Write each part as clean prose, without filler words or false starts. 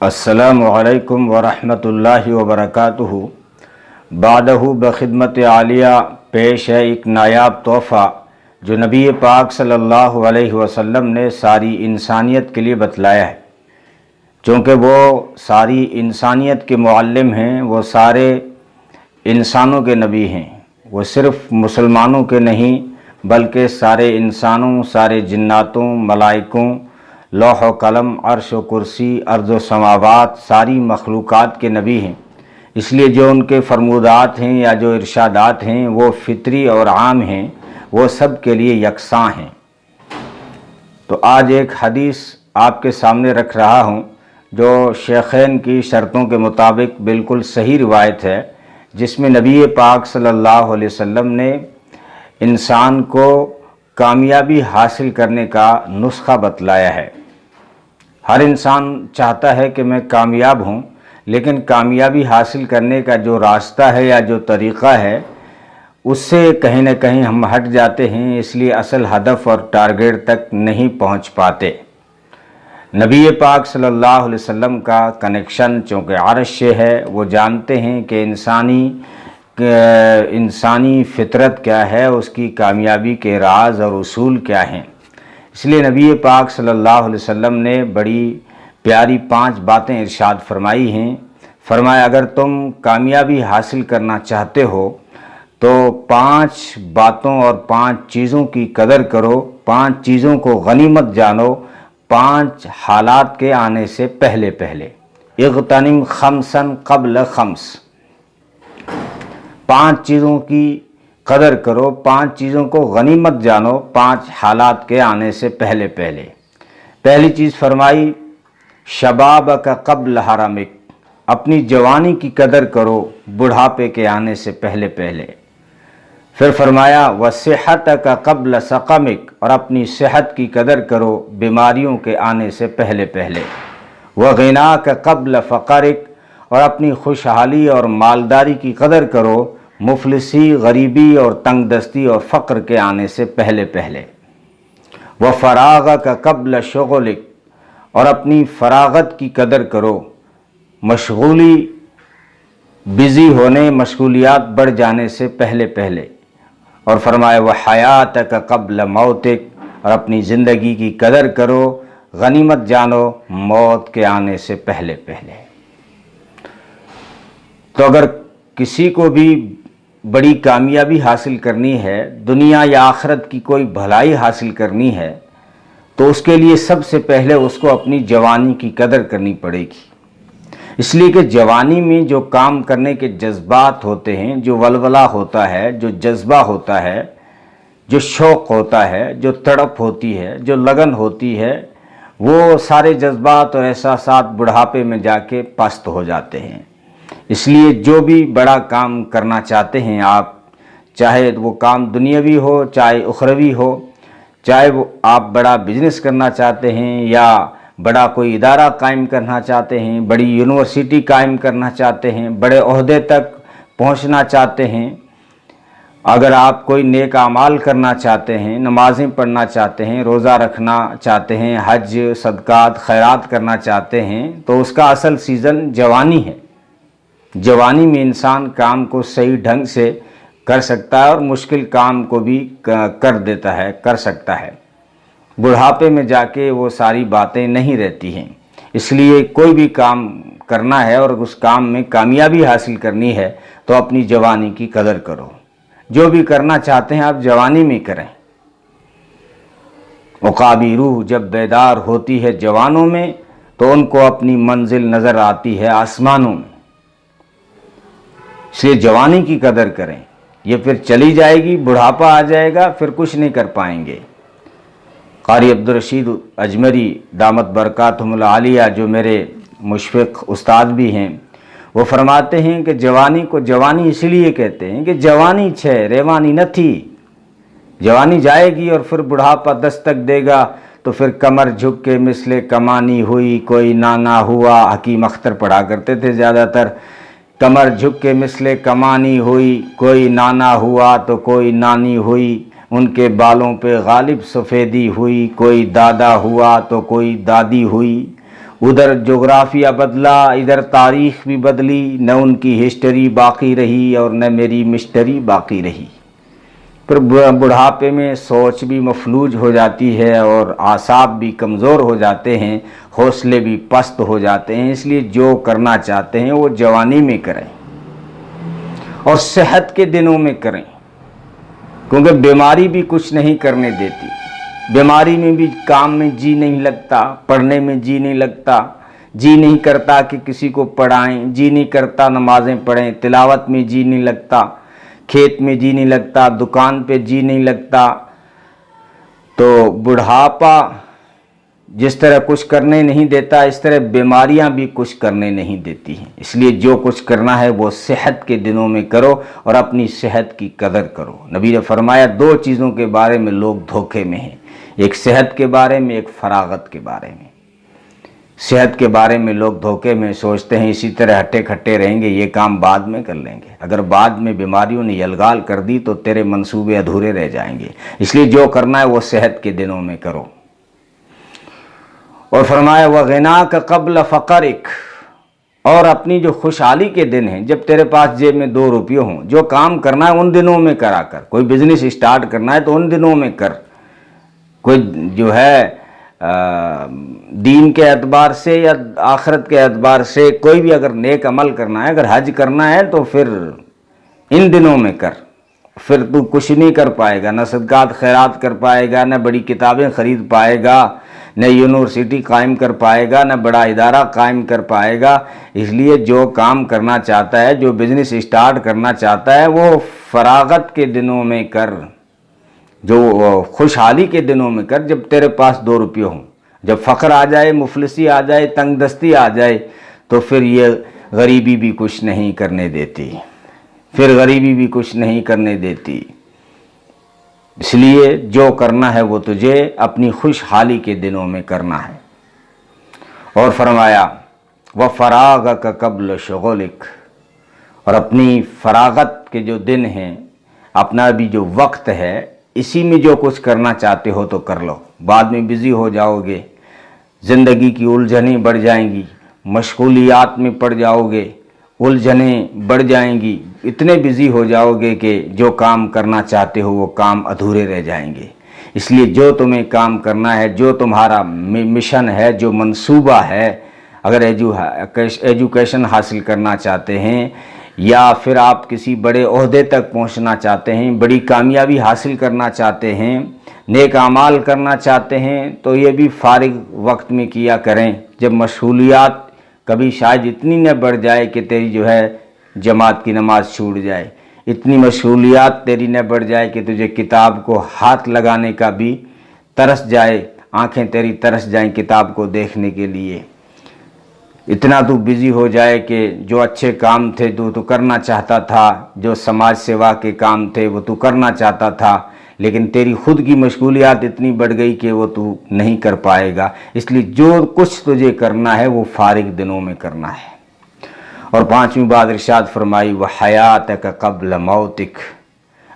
السلام علیکم ورحمۃ اللہ وبرکاتہ۔ بعدہ بخدمت عالیہ پیش ہے ایک نایاب تحفہ جو نبی پاک صلی اللہ علیہ وسلم نے ساری انسانیت کے لیے بتلایا ہے۔ چونکہ وہ ساری انسانیت کے معلم ہیں، وہ سارے انسانوں کے نبی ہیں، وہ صرف مسلمانوں کے نہیں بلکہ سارے انسانوں، سارے جناتوں، ملائکوں، لوح و قلم، عرش و کرسی، ارض و سماوات، ساری مخلوقات کے نبی ہیں۔ اس لیے جو ان کے فرمودات ہیں یا جو ارشادات ہیں وہ فطری اور عام ہیں، وہ سب کے لیے یکساں ہیں۔ تو آج ایک حدیث آپ کے سامنے رکھ رہا ہوں جو شیخین کی شرطوں کے مطابق بالکل صحیح روایت ہے، جس میں نبی پاک صلی اللہ علیہ وسلم نے انسان کو کامیابی حاصل کرنے کا نسخہ بتلایا ہے۔ ہر انسان چاہتا ہے کہ میں کامیاب ہوں، لیکن کامیابی حاصل کرنے کا جو راستہ ہے یا جو طریقہ ہے اس سے کہیں نہ کہیں ہم ہٹ جاتے ہیں، اس لیے اصل ہدف اور ٹارگیٹ تک نہیں پہنچ پاتے۔ نبی پاک صلی اللہ علیہ وسلم کا کنیکشن چونکہ عرش سے ہے، وہ جانتے ہیں کہ انسانی فطرت کیا ہے، اس کی کامیابی کے راز اور اصول کیا ہیں۔ اس لیے نبی پاک صلی اللہ علیہ وسلم نے بڑی پیاری 5 باتیں ارشاد فرمائی ہیں۔ فرمایا اگر تم کامیابی حاصل کرنا چاہتے ہو تو 5 باتوں اور 5 چیزوں کی قدر کرو، 5 چیزوں کو غنیمت جانو 5 حالات کے آنے سے پہلے پہلے۔ اغتنم خمسا قبل خمس، 5 چیزوں کی قدر کرو، 5 چیزوں کو غنیمت جانو 5 حالات کے آنے سے پہلے پہلے۔ پہلی چیز فرمائی شبابک قبل حرمک، اپنی جوانی کی قدر کرو بڑھاپے کے آنے سے پہلے پہلے۔ پھر فرمایا وصحتک قبل سقمک، اور اپنی صحت کی قدر کرو بیماریوں کے آنے سے پہلے پہلے۔ وغناک قبل فقرک، اور اپنی خوشحالی اور مالداری کی قدر کرو مفلسی، غریبی اور تنگ دستی اور فقر کے آنے سے پہلے پہلے۔ وفراغک قبل شغلک، اور اپنی فراغت کی قدر کرو، مشغولی، بزی ہونے، مشغولیات بڑھ جانے سے پہلے پہلے۔ اور فرمایا وحیاتک قبل موتک، اور اپنی زندگی کی قدر کرو، غنیمت جانو موت کے آنے سے پہلے پہلے۔ تو اگر کسی کو بھی بڑی کامیابی حاصل کرنی ہے، دنیا یا آخرت کی کوئی بھلائی حاصل کرنی ہے، تو اس کے لیے سب سے پہلے اس کو اپنی جوانی کی قدر کرنی پڑے گی۔ اس لیے کہ جوانی میں جو کام کرنے کے جذبات ہوتے ہیں، جو ولولہ ہوتا ہے، جو جذبہ ہوتا ہے، جو شوق ہوتا ہے، جو تڑپ ہوتی ہے، جو لگن ہوتی ہے، وہ سارے جذبات اور احساسات بڑھاپے میں جا کے پست ہو جاتے ہیں۔ اس لیے جو بھی بڑا کام کرنا چاہتے ہیں آپ، چاہے وہ کام دنیاوی ہو چاہے اخروی ہو، چاہے وہ آپ بڑا بزنس کرنا چاہتے ہیں یا بڑا کوئی ادارہ قائم کرنا چاہتے ہیں، بڑی یونیورسٹی قائم کرنا چاہتے ہیں، بڑے عہدے تک پہنچنا چاہتے ہیں، اگر آپ کوئی نیک اعمال کرنا چاہتے ہیں، نمازیں پڑھنا چاہتے ہیں، روزہ رکھنا چاہتے ہیں، حج، صدقات، خیرات کرنا چاہتے ہیں، تو اس کا اصل سیزن جوانی ہے۔ جوانی میں انسان کام کو صحیح ڈھنگ سے کر سکتا ہے اور مشکل کام کو بھی کر سکتا ہے۔ بڑھاپے میں جا کے وہ ساری باتیں نہیں رہتی ہیں۔ اس لیے کوئی بھی کام کرنا ہے اور اس کام میں کامیابی حاصل کرنی ہے تو اپنی جوانی کی قدر کرو۔ جو بھی کرنا چاہتے ہیں آپ جوانی میں کریں۔ عقابی روح جب بیدار ہوتی ہے جوانوں میں تو ان کو اپنی منزل نظر آتی ہے آسمانوں میں۔ اس لیے جوانی کی قدر کریں، یہ پھر چلی جائے گی، بڑھاپا آ جائے گا، پھر کچھ نہیں کر پائیں گے۔ قاری عبدالرشید اجمری دامت برکاتہم العالیہ جو میرے مشفق استاد بھی ہیں، وہ فرماتے ہیں کہ جوانی کو جوانی اس لیے کہتے ہیں کہ جوانی ریوانی نہ تھی۔ جوانی جائے گی اور پھر بڑھاپا دستک دے گا تو پھر کمر جھک کے مثل کمانی ہوئی کوئی نانا ہوا، حکیم اختر پڑھا کرتے تھے زیادہ تر، کمر جھک کے مثل کمانی ہوئی کوئی نانا ہوا تو کوئی نانی ہوئی، ان کے بالوں پہ غالب سفیدی ہوئی، کوئی دادا ہوا تو کوئی دادی ہوئی، ادھر جغرافیہ بدلا، ادھر تاریخ بھی بدلی، نہ ان کی ہسٹری باقی رہی اور نہ میری مسٹری باقی رہی۔ پھر بڑھاپے میں سوچ بھی مفلوج ہو جاتی ہے اور اعصاب بھی کمزور ہو جاتے ہیں، حوصلے بھی پست ہو جاتے ہیں۔ اس لیے جو کرنا چاہتے ہیں وہ جوانی میں کریں اور صحت کے دنوں میں کریں، کیونکہ بیماری بھی کچھ نہیں کرنے دیتی۔ بیماری میں بھی کام میں جی نہیں لگتا، پڑھنے میں جی نہیں لگتا، جی نہیں کرتا کہ کسی کو پڑھائیں، جی نہیں کرتا نمازیں پڑھیں، تلاوت میں جی نہیں لگتا، کھیت میں جی نہیں لگتا، دکان پہ جی نہیں لگتا۔ تو بڑھاپا جس طرح کچھ کرنے نہیں دیتا، اس طرح بیماریاں بھی کچھ کرنے نہیں دیتی ہیں۔ اس لیے جو کچھ کرنا ہے وہ صحت کے دنوں میں کرو اور اپنی صحت کی قدر کرو۔ نبی نے فرمایا دو چیزوں کے بارے میں لوگ دھوکے میں ہیں، ایک صحت کے بارے میں، ایک فراغت کے بارے میں۔ صحت کے بارے میں لوگ دھوکے میں سوچتے ہیں اسی طرح ہٹے کھٹے رہیں گے، یہ کام بعد میں کر لیں گے۔ اگر بعد میں بیماریوں نے یلغال کر دی تو تیرے منصوبے ادھورے رہ جائیں گے۔ اس لیے جو کرنا ہے وہ صحت کے دنوں میں کرو۔ اور فرمایا وَغِنَاكَ قَبْلَ فَقَرِكَ، اور اپنی جو خوشحالی کے دن ہیں، جب تیرے پاس جیب میں 2 روپیے ہوں، جو کام کرنا ہے ان دنوں میں کرا کر۔ کوئی بزنس اسٹارٹ کرنا ہے تو ان دنوں میں کر۔ کوئی جو ہے دین کے اعتبار سے یا آخرت کے اعتبار سے کوئی بھی اگر نیک عمل کرنا ہے، اگر حج کرنا ہے تو پھر ان دنوں میں کر۔ پھر تو کچھ نہیں کر پائے گا، نہ صدقات خیرات کر پائے گا، نہ بڑی کتابیں خرید پائے گا، نہ یونیورسٹی قائم کر پائے گا، نہ بڑا ادارہ قائم کر پائے گا۔ اس لیے جو کام کرنا چاہتا ہے، جو بزنس اسٹارٹ کرنا چاہتا ہے، وہ فراغت کے دنوں میں کر، جو خوشحالی کے دنوں میں کر، جب تیرے پاس 2 روپے ہوں۔ جب فقر آ جائے، مفلسی آ جائے، تنگ دستی آ جائے تو پھر یہ غریبی بھی کچھ نہیں کرنے دیتی، پھر غریبی بھی کچھ نہیں کرنے دیتی۔ اس لیے جو کرنا ہے وہ تجھے اپنی خوشحالی کے دنوں میں کرنا ہے۔ اور فرمایا وَفَرَاغَكَ قَبْلَ شُغُلِكَ، اور اپنی فراغت کے جو دن ہیں، اپنا بھی جو وقت ہے، اسی میں جو کچھ کرنا چاہتے ہو تو کر لو۔ بعد میں بزی ہو جاؤ گے، زندگی کی الجھنیں بڑھ جائیں گی، مشغولیات میں پڑ جاؤ گے، الجھنیں بڑھ جائیں گی، اتنے بزی ہو جاؤ گے کہ جو کام کرنا چاہتے ہو وہ کام ادھورے رہ جائیں گے۔ اس لیے جو تمہیں کام کرنا ہے، جو تمہارا مشن ہے، جو منصوبہ ہے، اگر ایجوکیشن حاصل کرنا چاہتے ہیں یا پھر آپ کسی بڑے عہدے تک پہنچنا چاہتے ہیں، بڑی کامیابی حاصل کرنا چاہتے ہیں، نیک اعمال کرنا چاہتے ہیں، تو یہ بھی فارغ وقت میں کیا کریں، جب مشغولیات کبھی شاید اتنی نہ بڑھ جائے کہ تیری جو ہے جماعت کی نماز چھوٹ جائے، اتنی مشغولیات تیری نہ بڑھ جائے کہ تجھے کتاب کو ہاتھ لگانے کا بھی ترس جائے، آنکھیں تیری ترس جائیں کتاب کو دیکھنے کے لیے، اتنا تو بزی ہو جائے کہ جو اچھے کام تھے تو کرنا چاہتا تھا، جو سماج سیوا کے کام تھے وہ تو کرنا چاہتا تھا، لیکن تیری خود کی مشغولیات اتنی بڑھ گئی کہ وہ تو نہیں کر پائے گا۔ اس لیے جو کچھ تجھے کرنا ہے وہ فارغ دنوں میں کرنا ہے۔ اور 5ویں بات ارشاد فرمائی وَحَيَاتَكَ قَبْلَ مَوْتِكَ،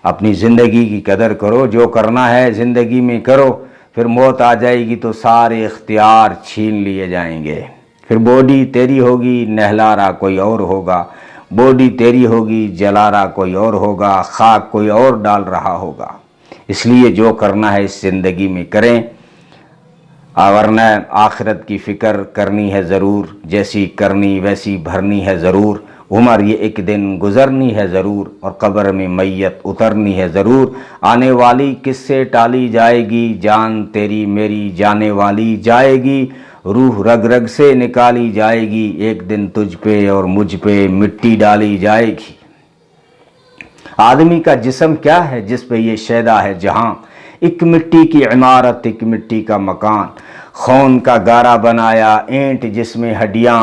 اپنی زندگی کی قدر کرو، جو کرنا ہے زندگی میں کرو، پھر موت آ جائے گی تو سارے اختیار چھین لیے جائیں گے۔ پھر باڈی تیری ہوگی، نہلارا کوئی اور ہوگا، باڈی تیری ہوگی، جلارا کوئی اور ہوگا، خاک کوئی اور ڈال رہا ہوگا۔ اس لیے جو کرنا ہے اس زندگی میں کریں، ورنہ آخرت کی فکر کرنی ہے ضرور، جیسی کرنی ویسی بھرنی ہے ضرور، عمر یہ ایک دن گزرنی ہے ضرور، اور قبر میں میت اترنی ہے ضرور، آنے والی کس سے ٹالی جائے گی، جان تیری میری جانے والی جائے گی، روح رگ رگ سے نکالی جائے گی، ایک دن تجھ پہ اور مجھ پہ مٹی ڈالی جائے گی۔ آدمی کا جسم کیا ہے جس پہ یہ شیدا ہے جہاں، ایک مٹی کی عمارت ایک مٹی کا مکان، خون کا گارا بنایا اینٹ جس میں ہڈیاں،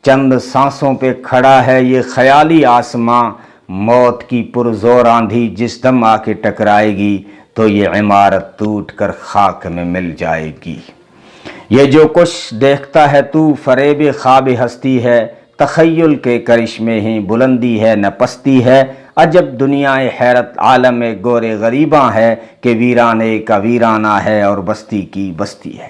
چند سانسوں پہ کھڑا ہے یہ خیالی آسماں، موت کی پرزور آندھی جس دم آ کے ٹکرائے گی تو یہ عمارت ٹوٹ کر خاک میں مل جائے گی۔ یہ جو کچھ دیکھتا ہے تو فریب خواب ہستی ہے، تخیل کے کرشمے ہیں بلندی ہے نہ پستی ہے، عجب دنیا حیرت عالم گورے غریباں ہے کہ ویرانے کا ویرانہ ہے اور بستی کی بستی ہے۔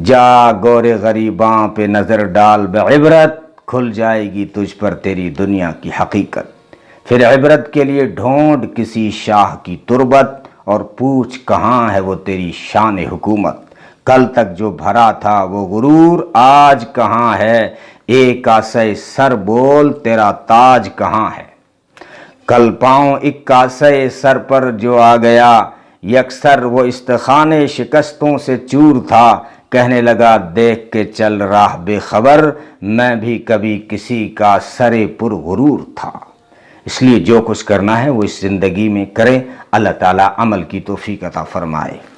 جا گور غریباں پہ نظر ڈال بعبرت، کھل جائے گی تجھ پر تیری دنیا کی حقیقت۔ پھر عبرت کے لیے ڈھونڈ کسی شاہ کی تربت، اور پوچھ کہاں ہے وہ تیری شان حکومت۔ کل تک جو بھرا تھا وہ غرور آج کہاں ہے، ایک کاسے سر بول تیرا تاج کہاں ہے۔ کل پاؤں ایک کاسے سر پر جو آ گیا، یکسر وہ استخانے شکستوں سے چور تھا، کہنے لگا دیکھ کے چل راہ بے خبر، میں بھی کبھی کسی کا سرے پر غرور تھا۔ اس لیے جو کچھ کرنا ہے وہ اس زندگی میں کریں، اللہ تعالیٰ عمل کی توفیق عطا فرمائے۔